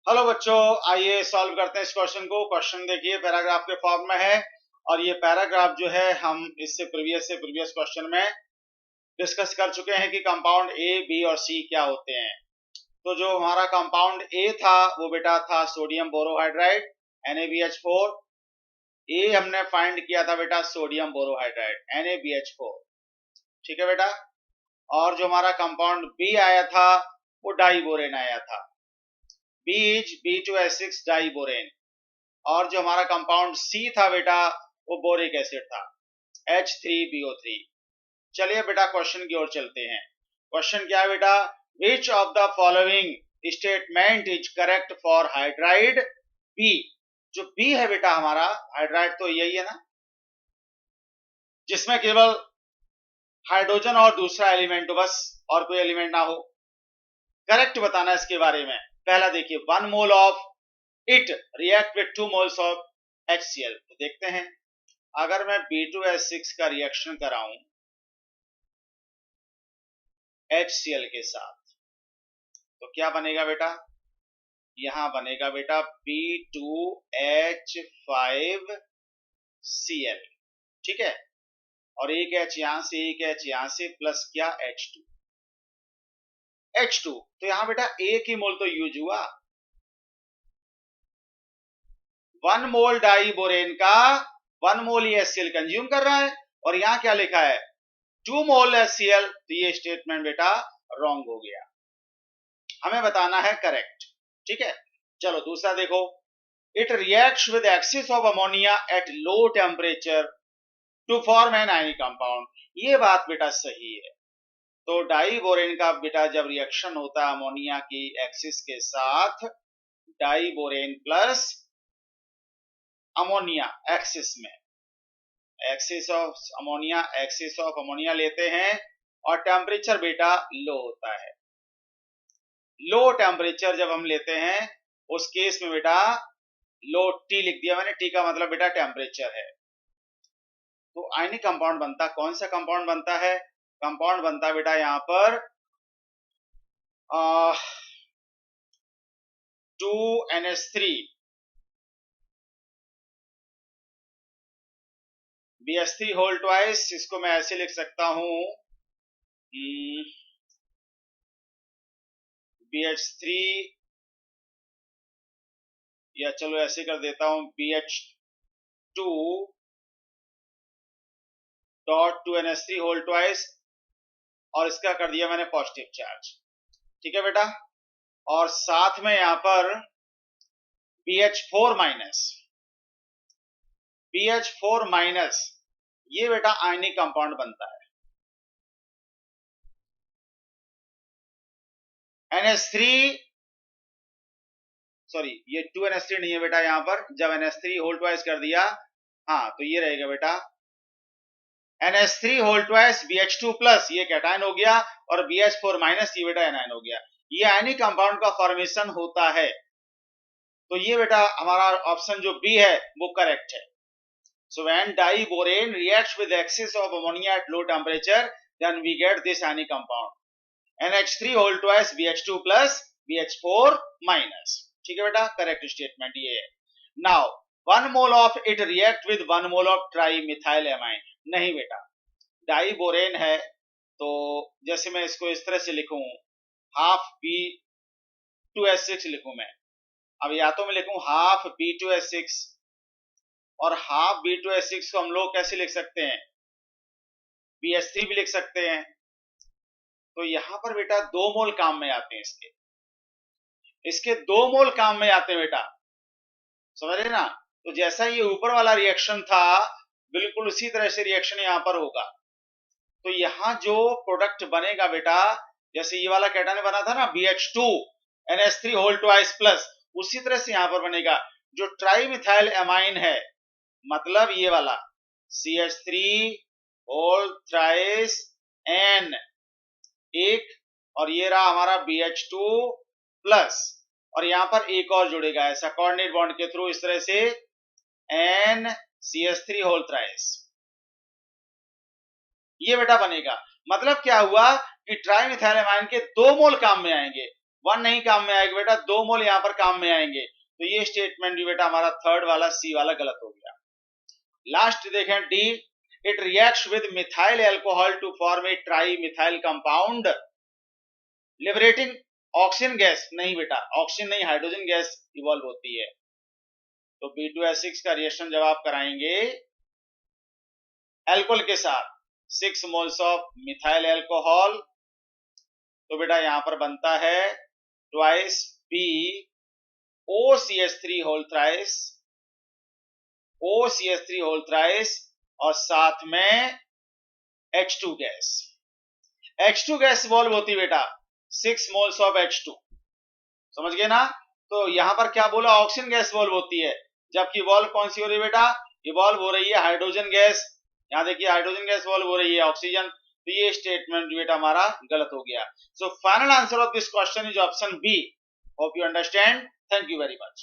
Hello बच्चों, आइए solve करते हैं इस क्वेश्चन को। क्वेश्चन देखिए, पैराग्राफ के फॉर्म में है और ये पैराग्राफ जो है हम इससे प्रीवियस क्वेश्चन में डिस्कस कर चुके हैं कि कंपाउंड ए, बी और सी क्या होते हैं। तो जो हमारा कंपाउंड ए था वो बेटा था सोडियम बोरोहाइड्राइड NaBH4। ए हमने फाइंड किया था बेटा सोडियम बोरोहाइड्राइड NaBH4, ठीक है बेटा। और जो हमारा कंपाउंड बी आया था वो डाइबोरेन आया था, B2H6 डाइबोरेन। और जो हमारा कंपाउंड सी था बेटा वो बोरिक एसिड था H3BO3। चलिए बेटा क्वेश्चन की ओर चलते हैं। क्वेश्चन क्या है बेटा, which of the following statement is correct for hydride B. जो बी है बेटा हमारा हाइड्राइड तो यही है ना, जिसमें केवल हाइड्रोजन और दूसरा एलिमेंट हो, बस और कोई एलिमेंट ना हो। करेक्ट बताना इसके बारे में। पहला देखिए, 1 mole of it react with 2 moles of HCl। तो देखते हैं, अगर मैं B2H6 का रिएक्शन कराऊं HCl के साथ तो क्या बनेगा बेटा, यहां बनेगा बेटा B2H5Cl, ठीक है। और एक H यहां से, एक H यहां से, प्लस क्या H2। तो यहां बेटा एक ही मोल तो यूज हुआ। 1 मोल डाइबोरेन का 1 मोल ही HCl कंज्यूम कर रहा है और यहां क्या लिखा है 2 मोल HCl। तो ये स्टेटमेंट बेटा रॉन्ग हो गया, हमें बताना है करेक्ट, ठीक है। चलो दूसरा देखो, it reacts with excess of ammonia at low temperature to form an ionic compound. ये बात बेटा सही है। तो डाइबोरेन का बेटा जब रिएक्शन होता है अमोनिया की एक्सिस के साथ, डाइबोरेन प्लस अमोनिया एक्सिस में, एक्सिस ऑफ अमोनिया लेते हैं और टेम्परेचर बेटा लो होता है। लो टेम्परेचर जब हम लेते हैं उस केस में बेटा लो टी लिख दिया मैंने, टी का मतलब बेटा टेम्परेचर है। तो आयनिक कंपाउंड बनता, कौन सा कंपाउंड बनता है, कंपाउंड बनता है बेटा यहां पर 2NH3 BH3 होल ट्वाइस। इसको मैं ऐसे लिख सकता हूं BH3, या चलो ऐसे कर देता हूं BH2 dot 2NH3 whole twice, और इसका कर दिया मैंने पॉजिटिव चार्ज, ठीक है बेटा। और साथ में यहां पर BH4 माइनस, ये बेटा आयनिक कंपाउंड बनता है। NH3, सॉरी ये 2NH3 नहीं है बेटा, यहां पर जब NH3 होल ट्वाइस कर दिया, हाँ तो ये रहेगा बेटा NH3 whole twice BH2 plus, ये कैटायन हो गया, और BH4 माइनस, ये बेटा एनायन हो गया। ये आयनिक कंपाउंड का फॉर्मेशन होता है। तो ये बेटा हमारा ऑप्शन जो बी है वो करेक्ट है। So when diborane reacts with excess of ammonia at low temperature, then we get this ionic compound NH3 whole twice BH2 plus BH4 minus, ठीक है बेटा, करेक्ट स्टेटमेंट ये है। Now 1 mole of it react with 1 mole of trimethylamine। नहीं बेटा, diborane है तो जैसे मैं इसको इस तरह से लिखूं, हाफ B2H6 लिखूं मैं। अब या तो मैं लिखूं हाफ B2H6, और हाफ B2H6 को हम लोग कैसे लिख सकते हैं, BH3 भी लिख सकते हैं। तो यहां पर बेटा 2 मोल काम में आते हैं, इसके 2 मोल काम में आते हैं बेटा, समझ रहे ना। तो जैसा ये ऊपर वाला रिएक्शन था बिल्कुल उसी तरह से रिएक्शन यहां पर होगा। तो यहां जो प्रोडक्ट बनेगा बेटा, जैसे ये वाला कैटायन बना था ना BH2 NH3 whole twice plus, उसी तरह से यहां पर बनेगा। जो ट्राइमिथाइल एमाइन है, मतलब ये वाला CH3 होल थ्राइस N एक, और ये रहा हमारा BH2 प्लस, और यहां पर एक और जुड़ेगा ऐसा कोऑर्डिनेट बॉन्ड के थ्रू, इस तरह से NCH3 होल थ्राइस, ये बेटा बनेगा। मतलब क्या हुआ कि ट्राइमिथाइल एमाइन के 2 मोल काम में आएंगे। 1 नहीं काम में आएगा बेटा, 2 मोल यहाँ पर काम में आएंगे। तो ये स्टेटमेंट भी बेटा हमारा थर्ड वाला सी वाला गलत हो गया। लास्ट देखें D, it reacts with methyl alcohol to form a tri methyl compound liberating oxygen gas. नहीं बेटा, ऑक्सीजन नहीं, हाइड्रोजन गैस इवॉल्व होती है। तो B2H6 का रिएक्शन जब आप कराएंगे एल्कोहल के साथ 6 मोल्स ऑफ मिथाइल एल्कोहल, तो बेटा यहां पर बनता है twice BOCH3 whole thrice, OCH3 whole thrice और साथ में H2 gas. H2 gas evolve होती बेटा 6 मोल्स ऑफ H2, समझ गए ना। तो यहां पर क्या बोला, ऑक्सीजन गैस इवॉल्व होती है, जबकि इवॉल्व कौन सी हो रही है बेटा, इवॉल्व हो रही है हाइड्रोजन गैस। यहां देखिए हाइड्रोजन गैस इवॉल्व हो रही है ऑक्सीजन। तो ये स्टेटमेंट बेटा हमारा गलत हो गया। So final answer of this question is option B. Hope you understand. Thank you very much.